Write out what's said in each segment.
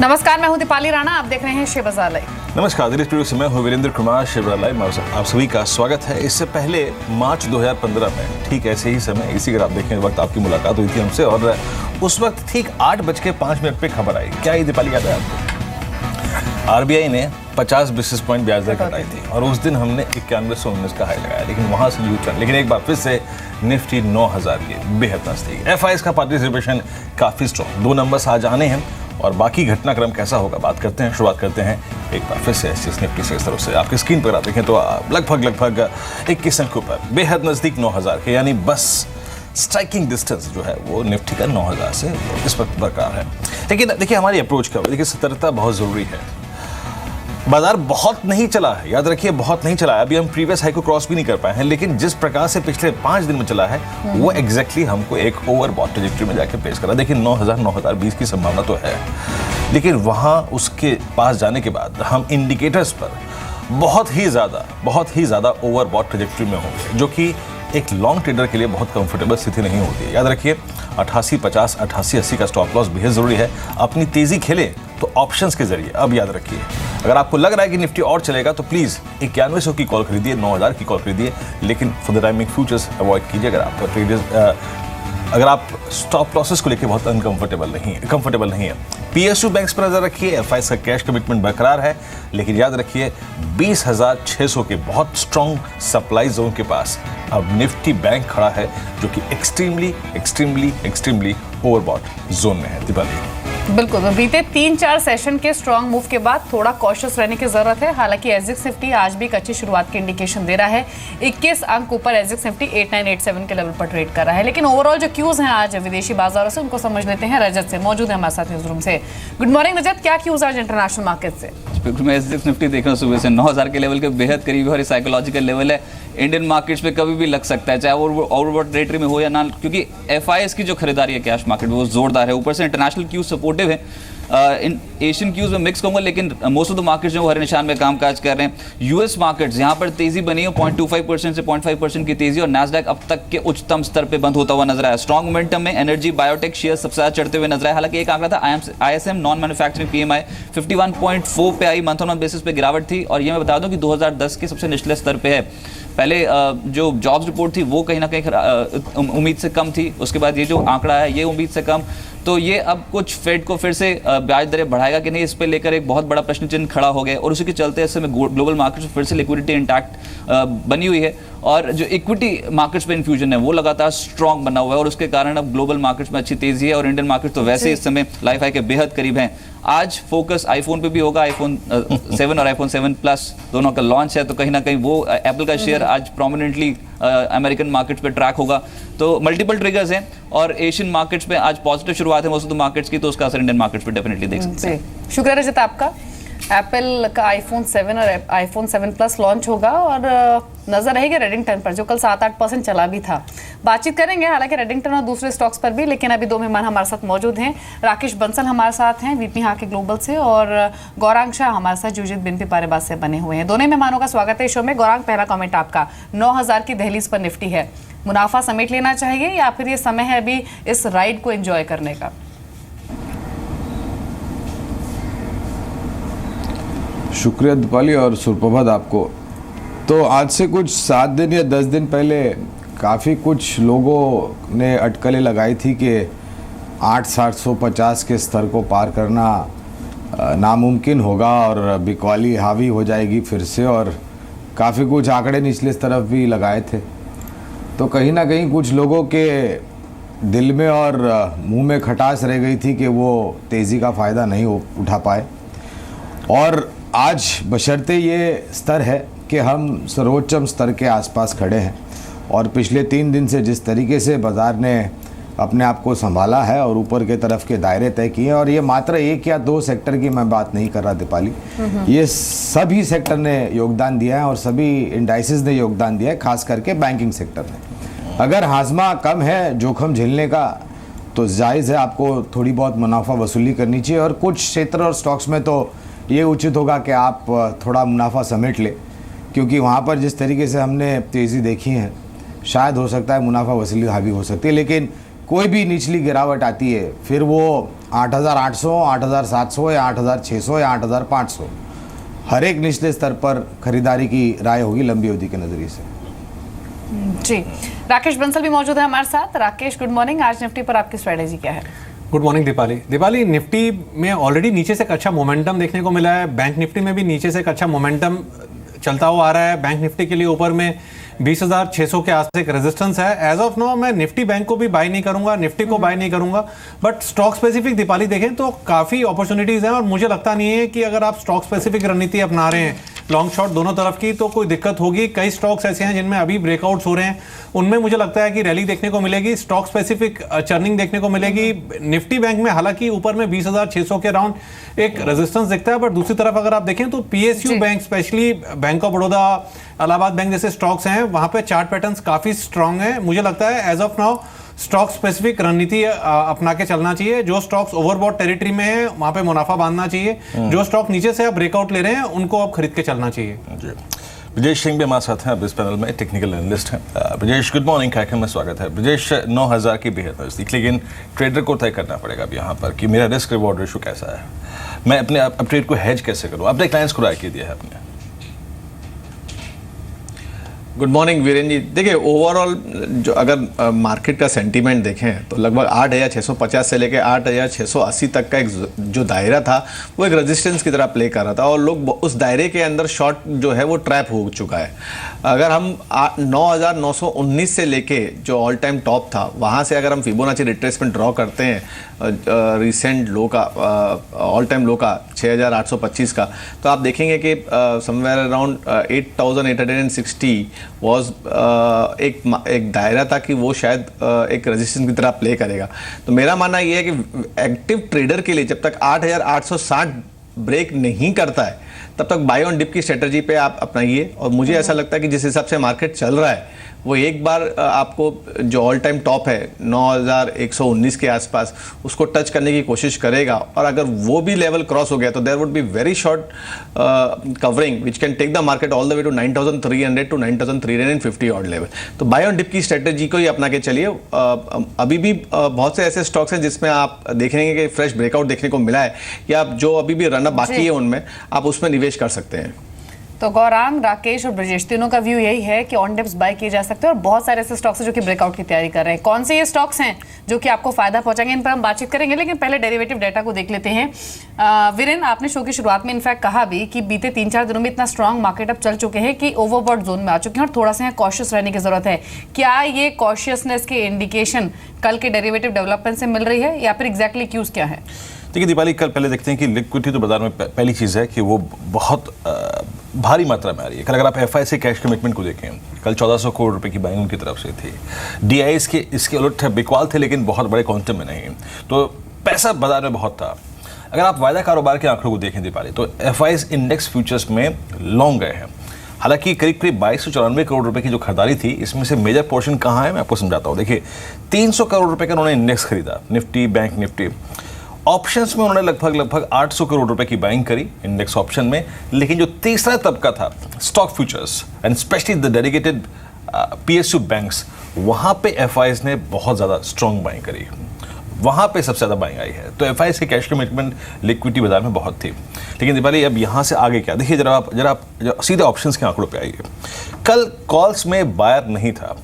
नमस्कार, मैं हूं दीपाली राणा। आप देख रहे हैं शेर बाजार लाइव। नमस्कार, दिल्ली स्टूडियो से मैं हूं वीरेंद्र कुमार। शेर बाजार लाइव में आप सभी का स्वागत है। इससे पहले मार्च 2015 में ठीक ऐसे ही समय इसी अगर आप देखें वक्त आपकी मुलाकात हुई थी हमसे और उस वक्त ठीक 8:05 पे खबर आई। क्या ये दीपाली याद है आपको? आरबीआई ने 50 बेसिस पॉइंट ब्याज दर घटाई थी और उस दिन हमने 9119 का हाई लगाया, लेकिन वहां से यू टर्न। लेकिन एक बार फिर से निफ्टी 9000 की बेहद नजदीक। एफआईएस का पार्टिसिपेशन काफी स्ट्रॉन्ग, 2 नंबर्स आज आने हैं और बाकी घटनाक्रम कैसा होगा बात करते हैं। शुरुआत करते हैं एक बार फिर से निफ्टी से। इस तरफ से आपकी स्क्रीन पर आप देखें तो लगभग 21 अंक ऊपर बेहद नजदीक 9000 के, यानी बस स्ट्राइकिंग डिस्टेंस जो है वो निफ्टी का 9000 से इस वक्त बरकरार है। लेकिन देखिए हमारी अप्रोच क्या है, देखिए सतर्कता बहुत जरूरी है। बाजार बहुत नहीं चला है, याद रखिए बहुत नहीं चला है। अभी हम प्रीवियस हाई को क्रॉस भी नहीं कर पाए हैं, लेकिन जिस प्रकार से पिछले 5 दिन में चला है वो एग्जैक्टली हमको एक ओवरबॉट ट्रैजेक्टरी में जाके पेश करा। देखिए 9020 की संभावना तो है, लेकिन वहां उसके पास जाने के बाद हम इंडिकेटर्स पर बहुत ही ज्यादा ओवरबॉट ट्रैजेक्टरी में होंगे, जो कि एक लॉन्ग ट्रेडर के लिए बहुत कंफर्टेबल स्थिति नहीं होती है। याद रखिए 8850 8880 का स्टॉप लॉस बेहद जरूरी है। अपनी तेजी खेले तो ऑप्शंस के जरिए। अब याद रखिए अगर आपको लग रहा है कि निफ्टी और चलेगा तो प्लीज 9100 की कॉल खरीदिए, 9000 की कॉल खरीदिए, लेकिन for the timing futures avoid कीजिए अगर आप स्टॉप लॉसेस को लेकर बहुत कंफर्टेबल नहीं है। पीएसयू बैंक्स पर नजर रखिए। एफआईएस का कैश कमिटमेंट बरकरार है, लेकिन याद रखिए 20,600 के बहुत स्ट्रॉन्ग सप्लाई जोन के पास अब निफ्टी बैंक खड़ा है, जो कि एक्सट्रीमली ओवरबॉट जोन में है। दीपाली बिल्कुल, तो बीते 3-4 सेशन के स्ट्रॉन्ग मूव के बाद थोड़ा कॉशियस रहने की जरूरत है। हालांकि एसजीएक्स निफ्टी आज भी एक अच्छी शुरुआत की इंडिकेशन दे रहा है। 21 अंक ऊपर एसजीएक्स निफ्टी 8987 के लेवल पर ट्रेड कर रहा है। लेकिन ओवरऑल जो क्यूज हैं आज विदेशी बाजारों से, उनको समझ लेते हैं। रजत से मौजूद है हमारे साथ न्यूज रूम से। गुड मॉर्निंग रजत, क्या क्यूज आज इंटरनेशनल मार्केट से? बिल्कुल, मैं एसजीएक्स निफ्टी देख रहा हूँ सुबह से 9000 के लेवल के बेहद करीब है और ये साइकोलॉजिकल लेवल है। इंडियन मार्केट्स पे कभी भी लग सकता है, चाहे वो ओवरबॉट टेरिटरी में हो या ना, क्योंकि एफआईएस की जो खरीदारी है कैश मार्केट में वो जोरदार है। ऊपर से इंटरनेशनल क्यूज सपोर्टिव है। इन एशियन क्यूज में मिक्स कहूंगा, लेकिन मोस्ट ऑफ द मार्केट्स जो हरे निशान में कामकाज कर रहे हैं। यूएस मार्केट्स यहाँ पर तेजी बनी है, 0.25% से 0.5% की तेजी, और नैस्डैक अब तक के उच्चतम स्तर पे बंद होता हुआ नजर आया। स्ट्रॉन्ग मोमेंटम में एनर्जी बायोटेक शेयर सबसे ज्यादा चढ़ते हुए नजर आए। हालांकि एक आंकड़ा था आईएसएम नॉन मैन्युफैक्चरिंग पीएमआई 51.4 पे आई, मंथ ऑन मंथ बेसिस पे गिरावट थी। और ये मैं बता दूं कि 2010 के सबसे निचले स्तर पे है। पहले जो जॉब्स रिपोर्ट थी वो कहीं ना कहीं उम्मीद से कम थी, उसके बाद ये जो आंकड़ा है ये उम्मीद से कम। तो ये अब कुछ फेड को फिर से ब्याज दरें बढ़ाएगा कि नहीं, इस पे लेकर एक बहुत बड़ा प्रश्न चिन्ह खड़ा हो गया। और उसी के चलते इस समय ग्लोबल मार्केट्स में फिर से लिक्विडिटी इंटैक्ट बनी हुई है और जो इक्विटी मार्केट्स पे इन्फ्यूजन है वो लगातार स्ट्रॉन्ग बना हुआ है और उसके कारण अब ग्लोबल मार्केट्स में अच्छी तेजी है। और इंडियन मार्केट तो वैसे इस समय लाइफ हाई के बेहद करीब हैं। आज फोकस आईफोन पे भी होगा। आईफोन 7 और आईफोन 7 प्लस दोनों का लॉन्च है, तो कहीं ना कहीं वो एप्पल का शेयर आज प्रोमिनेंटली अमेरिकन मार्केट्स पे ट्रैक होगा। तो मल्टीपल ट्रिगर्स हैं और एशियन मार्केट्स पे आज पॉजिटिव शुरुआत है मोस्ट ऑफ द मार्केट्स की, तो उसका असर इंडियन मार्केट्स पे डेफिनेटली देख सकते हैं। शुक्रिया रजत आपका। एप्पल का आईफोन 7 और आईफोन 7 प्लस लॉन्च होगा और नजर रहेगी रेडिंगटन पर, जो कल 7-8% चला भी था। बातचीत करेंगे हालांकि रेडिंगटन और दूसरे स्टॉक्स पर भी, लेकिन अभी 2 मेहमान हमारे साथ मौजूद हैं। राकेश बंसल हमारे साथ हैं वीपी हाके ग्लोबल से, और गौरांग शाह हमारे साथ जूजित बिनपी पारेबाज से बने हुए हैं। दोनों मेहमानों का स्वागत है शो में। गौरांग, पहला कमेंट आपका। 9000 की दहलीज पर निफ्टी है, मुनाफा समेट लेना चाहिए या फिर ये समय है अभी इस राइड को एंजॉय करने का? शुक्रिया दीपाली और सुप्रभात आपको। तो आज से कुछ 7 दिन या 10 दिन पहले काफ़ी कुछ लोगों ने अटकलें लगाई थी कि 8,750 के स्तर को पार करना नामुमकिन होगा और बिकवाली हावी हो जाएगी फिर से, और काफ़ी कुछ आंकड़े निचले तरफ भी लगाए थे। तो कहीं ना कहीं कुछ लोगों के दिल में और मुंह में खटास रह गई थी कि वो तेज़ी का फ़ायदा नहीं उठा पाए। और आज बशर्ते ये स्तर है कि हम सर्वोच्चम स्तर के आसपास खड़े हैं और पिछले 3 दिन से जिस तरीके से बाज़ार ने अपने आप को संभाला है और ऊपर के तरफ के दायरे तय किए, और ये मात्र 1 या 2 सेक्टर की मैं बात नहीं कर रहा दीपाली, ये सभी सेक्टर ने योगदान दिया है और सभी इंडाइसेस ने योगदान दिया है, खास करके बैंकिंग सेक्टर ने। अगर हाजमा कम है जोखिम झेलने का तो जायज़ है आपको थोड़ी बहुत मुनाफा वसूली करनी चाहिए, और कुछ क्षेत्र और स्टॉक्स में तो ये उचित होगा कि आप थोड़ा मुनाफा समेट लें, क्योंकि वहाँ पर जिस तरीके से हमने तेज़ी देखी है शायद हो सकता है मुनाफा वसूली हावी हो सकती है। लेकिन कोई भी निचली गिरावट आती है फिर वो 8,800, 8,700 या 8,600 या 8,500 हर एक निचले स्तर पर खरीदारी की राय होगी लंबी अवधि के नज़रिए से। जी, राकेश बंसल भी मौजूद है हमारे साथ। Rakesh, good morning. आज निफ्टी पर आपकी स्ट्रेटेजी क्या है? Good morning Deepali. निफ्टी में ऑलरेडी नीचे से एक अच्छा मोमेंटम देखने को मिला है। बैंक निफ्टी में भी नीचे से एक अच्छा मोमेंटम चलता हुआ आ रहा है। बैंक निफ्टी के लिए ऊपर में 20,600 के आसपास एक रेजिस्टेंस है। एज ऑफ नाउ मैं निफ्टी बैंक को भी बाय नहीं करूंगा, निफ्टी को बाय नहीं करूंगा, बट स्टॉक स्पेसिफिक दीपाली देखें तो काफ़ी अपॉर्चुनिटीज़ हैं और मुझे लगता नहीं है कि अगर आप स्टॉक स्पेसिफिक रणनीति अपना रहे हैं लॉन्ग शॉर्ट दोनों तरफ की तो कोई दिक्कत होगी। कई स्टॉक्स ऐसे हैं जिनमें अभी ब्रेकआउट्स हो रहे हैं, उनमें मुझे लगता है कि रैली देखने को मिलेगी, स्टॉक स्पेसिफिक चर्निंग देखने को मिलेगी। निफ्टी बैंक में हालांकि ऊपर में 20,600 के अराउंड एक रेजिस्टेंस दिखता है, बट दूसरी तरफ अगर आप देखें तो PSU bank, specially bank of Baroda, Allahabad bank जैसे स्टॉक्स हैं, वहां पे चार्ट पैटर्न्स काफी स्ट्रांग है। मुझे लगता है as of now stock specific रणनीति अपना के चलना चाहिए। जो स्टॉक्स ओवरबॉट टेरिटरी में है वहां पे मुनाफा बांधना चाहिए, जो स्टॉक नीचे से आप ब्रेकआउट ले रहे हैं उनको आप खरीद के चलना चाहिए। जी, ब्रजेश सिंह भी हमारे साथ हैं, अब इस पैनल में टेक्निकल एनालिस्ट हैं। ब्रजेश, गुड मॉर्निंग, कार्यक्रम में स्वागत है। ब्रजेश, 9,000 की बेहद नजदीक, लेकिन ट्रेडर को तय करना पड़ेगा अब यहाँ पर कि मेरा रिस्क रिवॉर्ड रेशो कैसा है, मैं अपने ट्रेड को हेज कैसे करूँ। अपने क्लाइंट्स को राय की दिया है आपने। गुड मॉर्निंग वीरेन जी। देखिए, ओवरऑल जो अगर मार्केट का सेंटीमेंट देखें तो लगभग 8,650 से लेकर 8,680 तक का एक जो दायरा था वो एक रेजिस्टेंस की तरह प्ले कर रहा था और लोग उस दायरे के अंदर शॉर्ट जो है वो ट्रैप हो चुका है। अगर हम 9,919 से लेके जो ऑल टाइम टॉप था वहाँ से अगर हम फिबोनाची रिट्रेसमेंट ड्रॉ करते हैं रिसेंट लो का, ऑल टाइम लो का 6,825 का, तो आप देखेंगे कि समवेयर अराउंड 8,860 वॉज एक दायरा था कि वो शायद एक रेजिस्टेंस की तरह प्ले करेगा। तो मेरा मानना ये है कि एक्टिव ट्रेडर के लिए जब तक 8,860 ब्रेक नहीं करता है तब तक बाय ऑन डिप की स्ट्रेटजी पे आप अपनाइए। और मुझे ऐसा लगता है कि जिस हिसाब से मार्केट चल रहा है वो एक बार आपको जो ऑल टाइम टॉप है 9,119 के आसपास उसको टच करने की कोशिश करेगा और अगर वो भी लेवल क्रॉस हो गया तो there would be very short covering which can take the market all the way to 9,300 to 9,350 odd level. तो बाय ऑन डिप की स्ट्रेटजी को ही अपना के चलिए। अभी भी बहुत से ऐसे स्टॉक्स हैं जिसमें आप देखेंगे कि फ्रेश ब्रेकआउट देखने को मिला है या जो अभी भी रनअप बाकी है उनमें आप उसमें निवेश कर सकते हैं। तो गौरांग, राकेश और ब्रजेश तीनों का व्यू यही है कि ऑन डिप्स बाय किए जा सकते हैं और बहुत सारे ऐसे स्टॉक्स हैं जो कि ब्रेकआउट की तैयारी कर रहे हैं। कौन से ये स्टॉक्स हैं जो कि आपको फायदा पहुंचाएंगे, इन पर हम बातचीत करेंगे, लेकिन पहले डेरिवेटिव डेटा को देख लेते हैं। वीरेन, आपने शो की शुरुआत में इनफैक्ट कहा भी कि बीते 3-4 दिनों में इतना स्ट्रांग मार्केट अब चल चुके हैं कि ओवरबॉट जोन में आ चुके हैं और थोड़ा सा यहाँ कॉशियस रहने की जरूरत है। क्या ये कॉशियसनेस के इंडिकेशन कल के डेरिवेटिव डेवलपमेंट से मिल रही है या फिर एग्जैक्टली क्यूज क्या है? देखिए दीपाली, कल पहले देखते हैं कि लिक्विडिटी तो बाजार में पहली चीज़ है कि वो बहुत भारी मात्रा में आ रही है। कल अगर आप FI कैश कमिटमेंट को देखें, कल 1,400 करोड़ रुपए की बाइंग उनकी तरफ से थी। DIs के इसके उलट बिकवाल थे लेकिन बहुत बड़े क्वांटम में नहीं, तो पैसा बाजार में बहुत था। अगर आप वायदा कारोबार के आंकड़ों को देखें दीपाली, तो FIs इंडेक्स फ्यूचर्स में लॉन्ग गए हैं। हालांकि करीब 2294 करोड़ रुपए की जो खरीदारी थी, इसमें से मेजर पोर्शन कहाँ है मैं आपको समझाता हूँ। देखिए, 300 करोड़ रुपए का उन्होंने इंडेक्स खरीदा, निफ्टी, बैंक निफ्टी। ऑप्शंस में उन्होंने लगभग 800 करोड़ रुपए की बाइंग करी इंडेक्स ऑप्शन में। लेकिन जो तीसरा तबका था stock futures and specially the dedicated PSU banks, वहाँ पे FIs ने बहुत ज़्यादा स्ट्रॉन्ग बाइंग करी, वहाँ पे सबसे ज़्यादा बाइंग आई है। तो FIs की कैश कमिटमेंट लिक्विडिटी बाजार में बहुत थी। लेकिन दीपाली, अब यहाँ से आगे क्या, देखिए जरा आप सीधे ऑप्शंस के आंकड़ों पे आइए। कल कॉल्स में बायर नहीं था।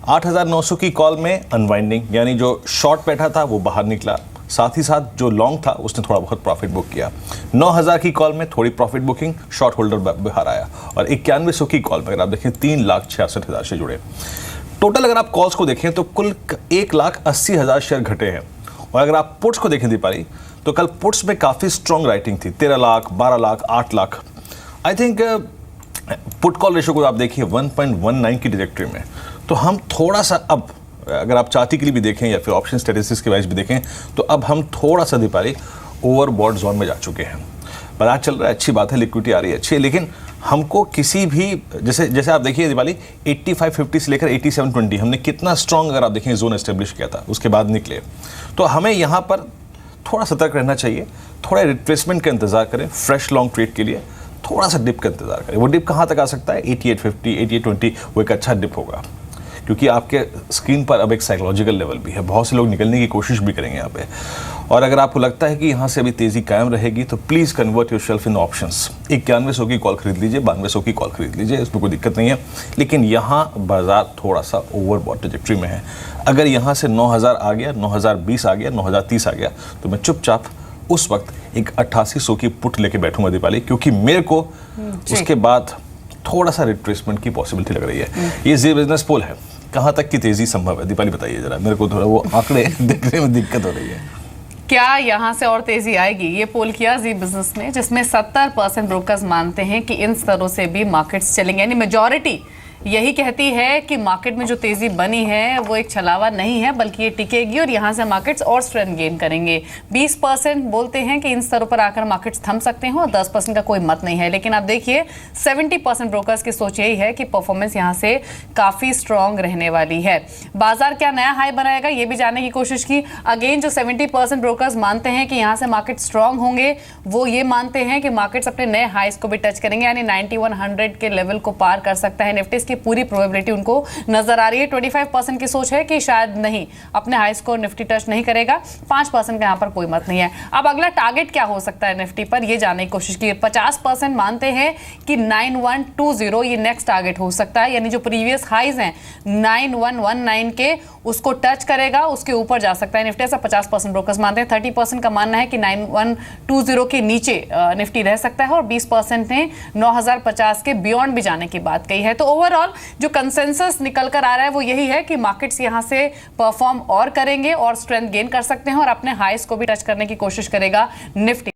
8,900 की कॉल में अनवाइंडिंग, यानी जो शॉर्ट बैठा था वो बाहर निकला, साथ ही साथ जो लॉन्ग था उसने थोड़ा बहुत प्रॉफिट बुक किया। 9,000 की कॉल में थोड़ी प्रॉफिट बुकिंग, शॉर्ट होल्डर बाहर आया। और 9100 की कॉल में अगर आप देखें 3,66,000 से जुड़े। टोटल अगर आप कॉल्स को देखें तो कुल 1,80,000 शेयर घटे हैं। और अगर आप पुट्स को देखें दीपाली, तो कल पुट्स में काफ़ी स्ट्रॉन्ग राइटिंग थी, 13 lakh, 12 lakh, 8 lakh. I think put call ratio को आप देखिए 1.19 की डिरेक्टरी में। तो हम थोड़ा सा, अब अगर आप चार्टी के लिए भी देखें या फिर ऑप्शन स्टेटिस्टिक्स के वाइज भी देखें, तो अब हम थोड़ा सा दीपाली ओवरबॉट जोन में जा चुके हैं। बाजार चल रहा है, अच्छी बात है, लिक्विडिटी आ रही है अच्छी है, लेकिन हमको किसी भी जैसे आप देखिए दीपाली 8550 से लेकर 8720 हमने कितना स्ट्रॉन्ग, अगर आप देखें, जोन एस्टेब्लिश किया था, उसके बाद निकले। तो हमें यहाँ पर थोड़ा सतर्क रहना चाहिए, थोड़ा रिट्रेसमेंट का इंतजार करें फ्रेश लॉन्ग ट्रेड के लिए, थोड़ा सा डिप का इंतजार करें। वो डिप कहाँ तक आ सकता है? 8850, 8820 वो एक अच्छा डिप होगा, क्योंकि आपके स्क्रीन पर अब एक साइकोलॉजिकल लेवल भी है, बहुत से लोग निकलने की कोशिश भी करेंगे यहाँ पे। और अगर आपको लगता है कि यहाँ से अभी तेज़ी कायम रहेगी तो please convert your shelf in options. 9100 की कॉल खरीद लीजिए, 9200 की कॉल खरीद लीजिए, इसमें कोई दिक्कत नहीं है। लेकिन यहाँ बाजार थोड़ा सा ओवरबॉट ट्रैजेक्टरी में है। अगर यहाँ से 9000 आ गया, 9020 आ गया, 9030 आ गया तो मैं चुपचाप उस वक्त एक 8800 की पुट लेके बैठूंगा दीपाली, क्योंकि मेरे को उसके बाद थोड़ा सा रिट्रेसमेंट की पॉसिबिलिटी लग रही है। ये जी बिजनेस पोल है, कहाँ तक की तेजी संभव है दीपाली बताइए जरा, मेरे को थोड़ा वो आंकड़े देखने में दिक्कत हो रही है। क्या यहाँ से और तेजी आएगी? ये पोल किया जी बिजनेस ने, जिसमें 70% ब्रोकर्स मानते हैं कि इन स्तरों से भी मार्केट्स चलेंगे, यानी मेजॉरिटी यही कहती है कि मार्केट में जो तेजी बनी है वो एक छलावा नहीं है, बल्कि ये टिकेगी और यहाँ से मार्केट्स और स्ट्रेंथ गेन करेंगे। 20% बोलते हैं कि इन स्तरों पर आकर मार्केट्स थम सकते हैं और 10% का कोई मत नहीं है। लेकिन आप देखिए 70% ब्रोकर्स की सोच यही है कि परफॉर्मेंस यहाँ से काफ़ी स्ट्रॉन्ग रहने वाली है। बाजार क्या नया हाई बनाएगा ये भी जानने की कोशिश की। अगेन जो 70% ब्रोकर्स मानते हैं कि यहाँ से मार्केट स्ट्रॉन्ग होंगे, वो ये मानते हैं कि मार्केट्स अपने नए हाईस को भी टच करेंगे, यानी 9100 के लेवल को पार कर सकता है निफ्टी। पूरी प्रोबेबिलिटी उनको नजर आ रही है। 25% की सोच है कि शायद नहीं, अपने हाई स्कोर निफ्टी टच नहीं करेगा। 5% का यहाँ पर कोई मत नहीं है। अब अगला टारगेट क्या हो सकता है निफ्टी पर, ये जानने की कोशिश की। 50% मानते हैं कि 9120 ये नेक्स्ट टारगेट हो सकता है, यानी जो प्रीवियस हाईज हैं 9119 के, उसको टच करेगा, उसके ऊपर जा सकता है निफ्टी। ऐसा 50% ब्रोकर्स मानते हैं। 30% का मानना है कि 9120 के नीचे निफ्टी रह सकता है और 20% ने 9050 के बियॉन्ड भी जाने की बात कही है। तो ओवरऑल जो कंसेंसस निकल कर आ रहा है वो यही है कि मार्केट्स यहां से परफॉर्म और करेंगे और स्ट्रेंथ गेन कर सकते हैं और अपने हाईस को भी टच करने की कोशिश करेगा निफ्टी।